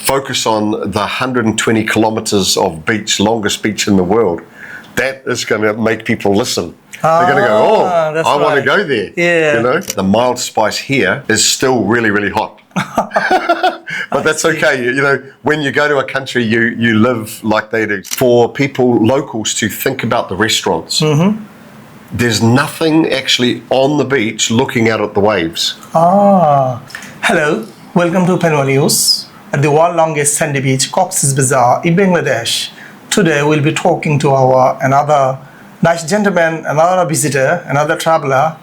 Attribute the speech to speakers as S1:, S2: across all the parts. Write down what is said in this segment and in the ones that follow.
S1: focus on the 120 kilometers of beach, longest beach in the world. That is going to make people listen. They're going to go, oh, I want to go there.
S2: Yeah.
S1: You know, the mild spice here is still really, really hot. But that's okay. You know, when you go to a country, you live like they do. For people, locals, to think about the restaurants, there's nothing actually on the beach looking out at the waves.
S2: Hello, welcome to Panowa News at the world longest sandy beach, Cox's Bazar in Bangladesh. Today we'll be talking to another nice gentleman, another visitor, another traveler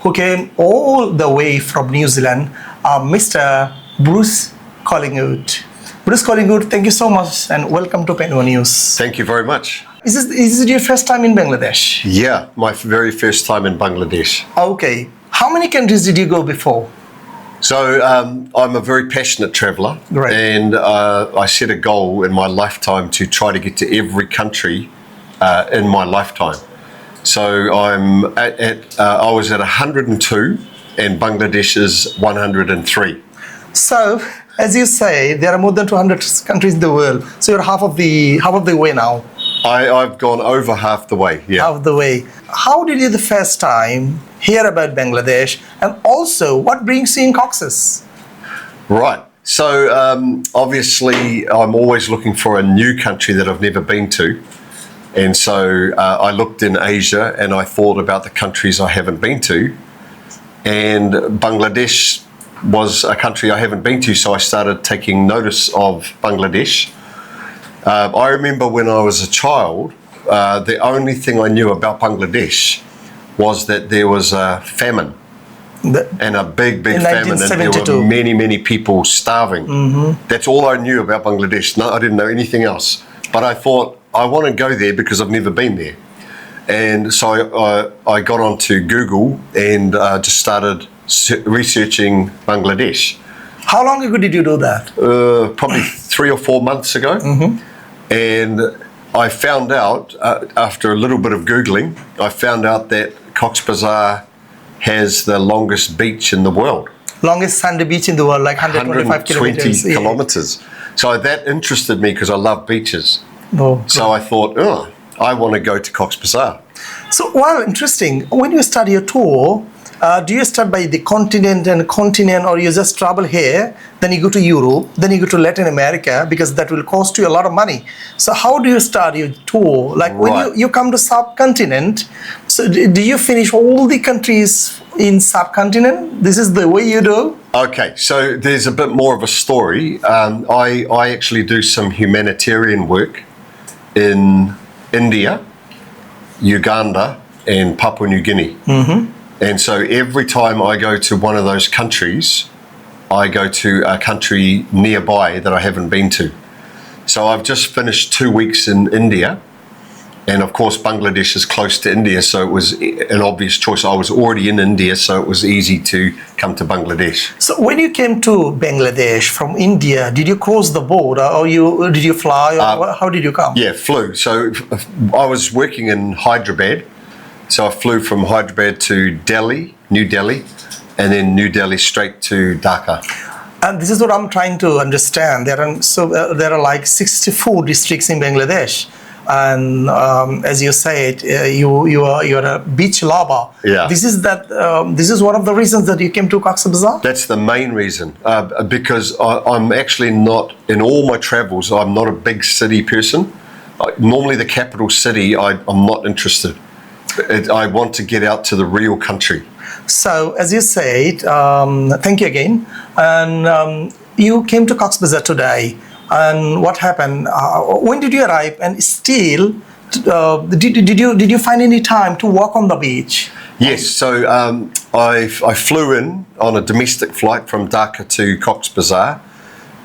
S2: who came all the way from New Zealand, Mr. Bruce Collingwood. Bruce Collingwood, thank you so much and welcome to Panowa News.
S1: Thank you very much.
S2: Is this your first time in Bangladesh?
S1: Yeah, my very first time in Bangladesh.
S2: Okay. How many countries did you go before?
S1: So I'm a very passionate traveller,
S2: Right.
S1: and I set a goal in my lifetime to try to get to every country in my lifetime. So I was at 102, and Bangladesh is 103.
S2: So, as you say, there are more than 200 countries in the world. So you're half of the way now.
S1: I've gone over half the way. Yeah.
S2: Half the way. How did you the first time hear about Bangladesh, and also what brings you in Cox's?
S1: Right. So obviously, I'm always looking for a new country that I've never been to. And so I looked in Asia and I thought about the countries I haven't been to. And Bangladesh was a country I haven't been to, so I started taking notice of Bangladesh. I remember when I was a child, the only thing I knew about Bangladesh was that there was a famine. And a big famine, and there were many people starving. That's all I knew about Bangladesh. No, I didn't know anything else. But I thought, I want to go there because I've never been there. And so I got onto Google and just started researching Bangladesh.
S2: How long ago did you do that?
S1: Probably 3 or 4 months ago. And I found out, after a little bit of Googling, I found out that Cox's Bazar has the longest beach in the world.
S2: Longest sandy beach in the world, like 125 kilometers.
S1: 120 kilometers. So that interested me because I love beaches.
S2: Oh,
S1: so I thought, I want to go to Cox's Bazar.
S2: So, well, interesting. When you start your tour, do you start by the continent, or you just travel here, then you go to Europe, then you go to Latin America, because that will cost you a lot of money. So how do you start your tour? Like when you come to subcontinent, so do you finish all the countries in subcontinent? This is the way you do?
S1: Okay, so there's a bit more of a story. I actually do some humanitarian work in India, Uganda, and Papua New Guinea. And so every time I go to one of those countries, I go to a country nearby that I haven't been to. So I've just finished 2 weeks in India. And of course, Bangladesh is close to India, so it was an obvious choice. I was already in India, so it was easy to come to Bangladesh.
S2: So when you came to Bangladesh from India, did you cross the border, or did you fly, or how did you come?
S1: Yeah, flew. So I was working in Hyderabad. So I flew from Hyderabad to Delhi, New Delhi, and then New Delhi straight to Dhaka.
S2: And this is what I'm trying to understand. There are like 64 districts in Bangladesh. And as you said, you're a beach lover.
S1: Yeah.
S2: This is one of the reasons that you came to Cox's Bazar?
S1: That's the main reason, because I'm actually not, in all my travels, I'm not a big city person. Normally the capital city, I'm not interested. I want to get out to the real country.
S2: So, as you said, thank you again. And you came to Cox's Bazar today. And what happened? When did you arrive? And still, did you find any time to walk on the beach?
S1: Yes. So I flew in on a domestic flight from Dhaka to Cox's Bazar,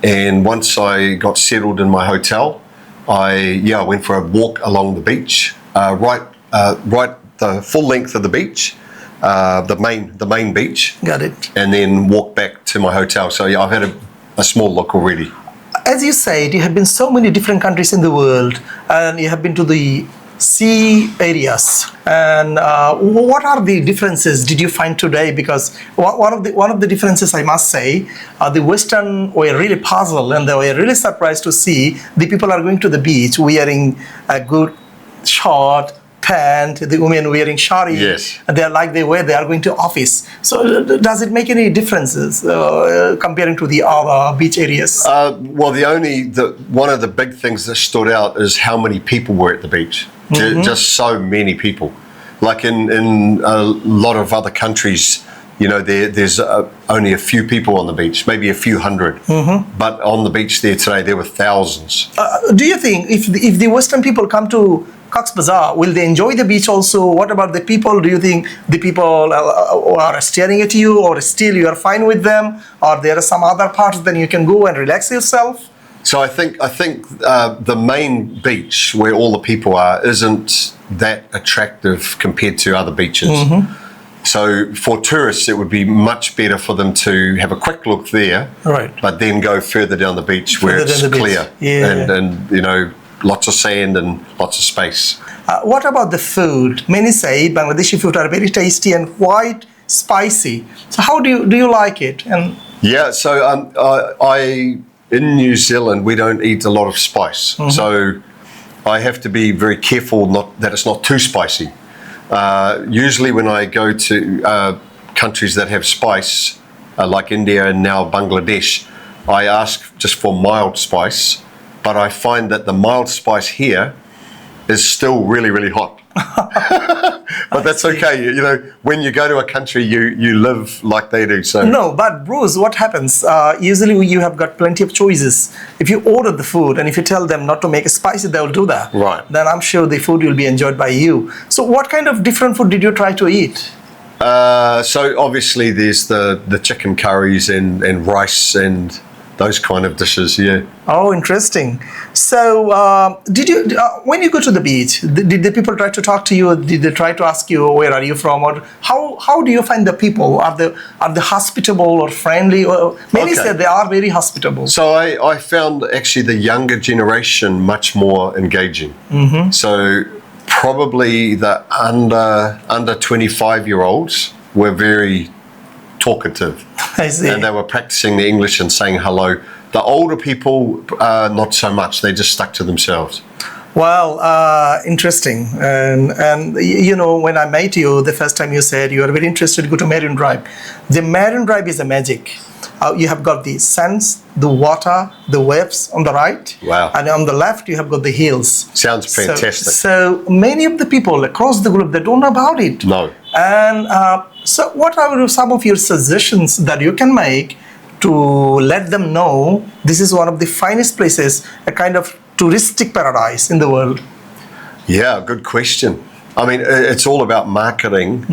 S1: and once I got settled in my hotel, I went for a walk along the beach, right the full length of the beach, the main beach.
S2: Got it.
S1: And then walked back to my hotel. So I've had a small look already.
S2: As you said, you have been so many different countries in the world, and you have been to the sea areas. And what are the differences did you find today? Because one of the differences, I must say, the Western were really puzzled and they were really surprised to see the people are going to the beach wearing a good short pant, the women wearing shari.
S1: Yes.
S2: They are like they are going to office. So does it make any differences comparing to the other beach areas?
S1: Well, one of the big things that stood out is how many people were at the beach. Just so many people. Like in a lot of other countries, there's only a few people on the beach, maybe a few hundred. But on the beach there today, there were thousands.
S2: Do you think if the Western people come to Cox's Bazar, will they enjoy the beach also? What about the people? Do you think the people are staring at you, or still you are fine with them, or there are some other parts then you can go and relax yourself?
S1: So I think the main beach where all the people are isn't that attractive compared to other beaches. So for tourists, it would be much better for them to have a quick look there,
S2: right?
S1: But then go further down the beach where it's clear and lots of sand and lots of space.
S2: What about the food? Many say Bangladeshi food are very tasty and quite spicy. So how do you like it? And
S1: so in New Zealand we don't eat a lot of spice, so I have to be very careful that it's not too spicy. Usually when I go to countries that have spice, like India and now Bangladesh, I ask just for mild spice. But I find that the mild spice here is still really, really hot. But that's okay. When you go to a country, you live like they do. So
S2: no, but Bruce, what happens? Usually you have got plenty of choices. If you order the food and if you tell them not to make it spicy, they'll do that.
S1: Right.
S2: Then I'm sure the food will be enjoyed by you. So what kind of different food did you try to eat?
S1: So obviously there's the chicken curries and rice and those kind of dishes, yeah.
S2: Oh, interesting. So, did you when you go to the beach, did the people try to talk to you? Did they try to ask you where are you from, or how do you find the people? Are they hospitable or friendly? Or many say they are very hospitable.
S1: So I found actually the younger generation much more engaging. So probably the under 25-year-olds were very talkative.
S2: I see.
S1: And they were practicing the English and saying hello. The older people, not so much. They just stuck to themselves.
S2: Well, interesting. And when I met you, the first time you said you are very interested to go to Marine Drive. The Marine Drive is a magic. You have got the sands, the water, the waves on the right.
S1: Wow.
S2: And on the left, you have got the hills.
S1: Sounds fantastic.
S2: So many of the people across the globe, they don't know about it.
S1: No.
S2: And so what are some of your suggestions that you can make to let them know this is one of the finest places, a kind of touristic paradise in the world?
S1: Yeah, good question. I mean, it's all about marketing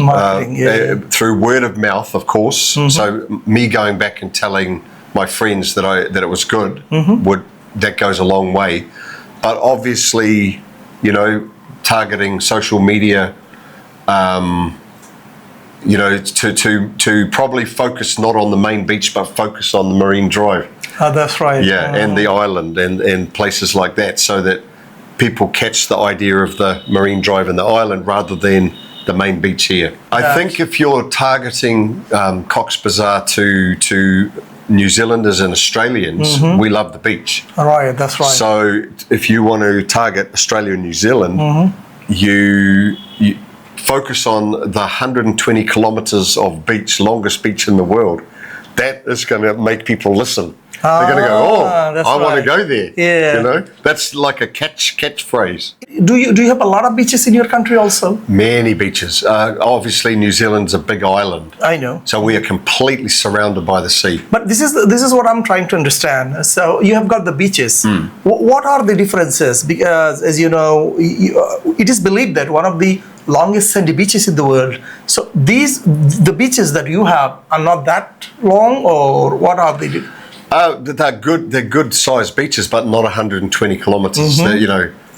S1: through word of mouth, of course. So me going back and telling my friends that it was good, that goes a long way. But obviously, targeting social media, to probably focus not on the main beach, but focus on the Marine Drive.
S2: Oh, that's right.
S1: Yeah, and the island and places like that, so that people catch the idea of the Marine Drive and the island rather than the main beach here. I think if you're targeting Cox's Bazar to New Zealanders and Australians, we love the beach.
S2: Right, that's right.
S1: So if you want to target Australia and New Zealand, you focus on the 120 kilometres of beach, longest beach in the world. That is going to make people listen. They're going to go, I want to go there.
S2: Yeah.
S1: That's like a catchphrase.
S2: Do you have a lot of beaches in your country also?
S1: Many beaches. Obviously, New Zealand's a big island.
S2: I know.
S1: So we are completely surrounded by the sea.
S2: But this is what I'm trying to understand. So you have got the beaches. What are the differences? Because as you know, it is believed that one of the longest sandy beaches in the world. So the beaches that you have are not that long, or what are they?
S1: They're good sized beaches, but not 120 kilometres.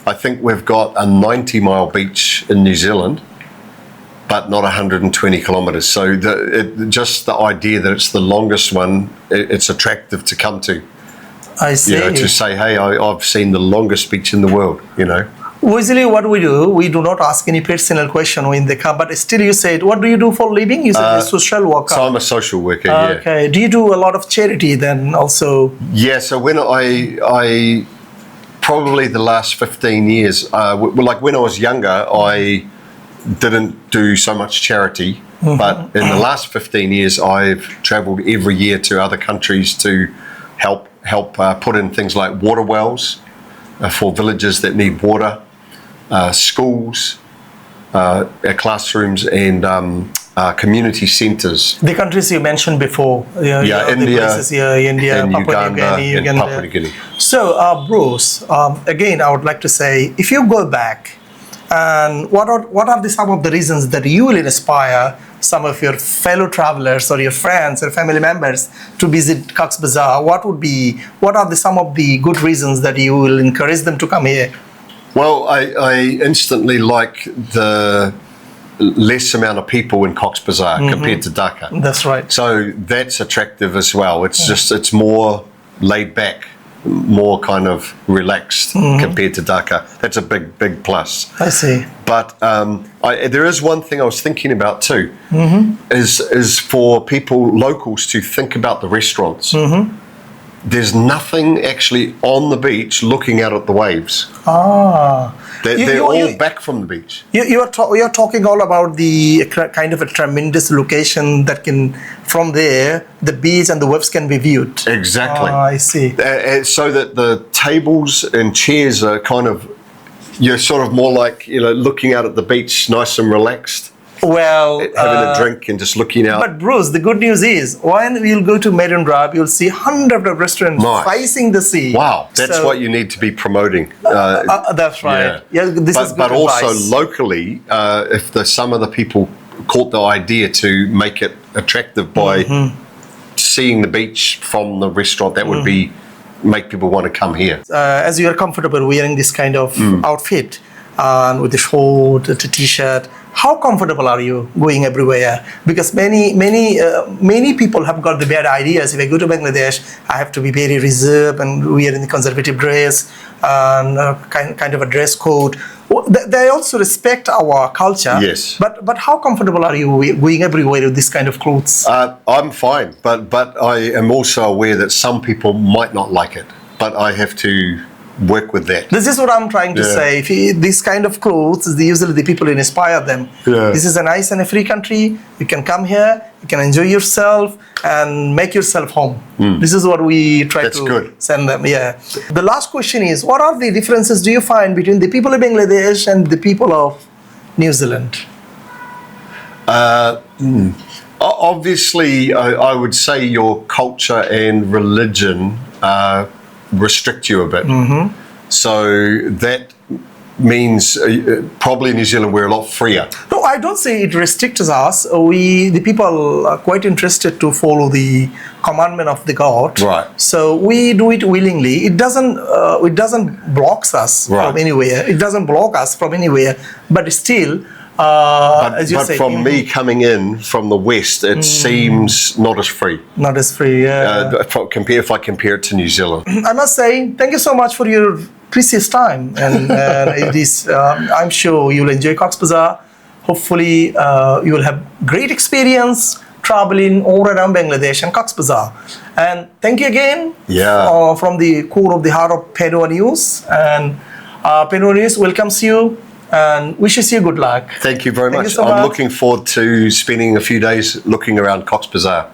S1: I think we've got a 90-mile beach in New Zealand, but not 120 kilometres. So just the idea that it's the longest one, it's attractive to come to.
S2: I see.
S1: To say, hey, I've seen the longest beach in the world.
S2: Usually what we do not ask any personal question when they come, but still you said, what do you do for a living? You said you're a social worker.
S1: So I'm a social worker, yeah.
S2: Okay. Do you do a lot of charity then also?
S1: Yeah, so when I probably the last 15 years, like when I was younger, I didn't do so much charity, but in the last 15 years, I've travelled every year to other countries to help put in things like water wells for villages that need water, schools, classrooms, and community centres.
S2: The countries you mentioned before,
S1: India,
S2: India,
S1: and
S2: Papua
S1: Uganda,
S2: New Guinea,
S1: and Papua New Guinea.
S2: So, Bruce, again, I would like to say, if you go back, and what are some of the reasons that you will inspire some of your fellow travelers or your friends or family members to visit Cox's Bazar? What are some of the good reasons that you will encourage them to come here?
S1: Well, I instantly like the less amount of people in Cox's Bazar compared to Dhaka.
S2: That's right.
S1: So that's attractive as well. It's more laid back, more kind of relaxed compared to Dhaka. That's a big plus.
S2: I see.
S1: But there is one thing I was thinking about too, is for locals to think about the restaurants. There's nothing actually on the beach looking out at the waves. They're all back from the beach.
S2: You're talking all about the kind of a tremendous location that from there, the beach and the waves can be viewed.
S1: Exactly.
S2: I see.
S1: So that the tables and chairs are you're sort of more like, looking out at the beach, nice and relaxed.
S2: Well,
S1: having a drink and just looking out.
S2: But Bruce, the good news is, when you'll go to Marine Drive, you'll see hundreds of restaurants facing the sea.
S1: Wow, that's what you need to be promoting.
S2: That's right. Yeah, this is good
S1: but also
S2: advice.
S1: Locally, if some of the people caught the idea to make it attractive by seeing the beach from the restaurant, that would make people want to come here.
S2: As you are comfortable wearing this kind of outfit, with the short, the t-shirt, how comfortable are you going everywhere? Because many people have got the bad ideas. If I go to Bangladesh, I have to be very reserved and wearing the conservative dress and kind of a dress code. They also respect our culture.
S1: Yes.
S2: But how comfortable are you going everywhere with this kind of clothes?
S1: I'm fine, but I am also aware that some people might not like it. But I have to work with that.
S2: This is what I'm trying to say. This kind of clothes, usually the people inspire them.
S1: Yeah.
S2: This is a nice and a free country. You can come here, you can enjoy yourself and make yourself home. This is what we try to send them. Yeah. The last question is, what are the differences do you find between the people of Bangladesh and the people of New Zealand?
S1: Obviously, I would say your culture and religion restrict you a bit. So that means probably in New Zealand we're a lot freer.
S2: No, I don't say it restricts us. The people are quite interested to follow the commandment of the God.
S1: Right.
S2: So we do it willingly. It doesn't block us from anywhere. It doesn't block us from anywhere. But still, as you say,
S1: from me coming in from the West, it seems not as free.
S2: Not as free, yeah.
S1: If I compare it to New Zealand.
S2: I must say, thank you so much for your precious time. And it is, I'm sure you'll enjoy Cox's Bazar. Hopefully, you will have great experience traveling all around Bangladesh and Cox's Bazar. And thank you again from the core of the heart of Panowa News. And Panowa News welcomes you and wishes you good luck.
S1: Thank you very much.
S2: You so much.
S1: I'm looking forward to spending a few days looking around Cox's Bazar.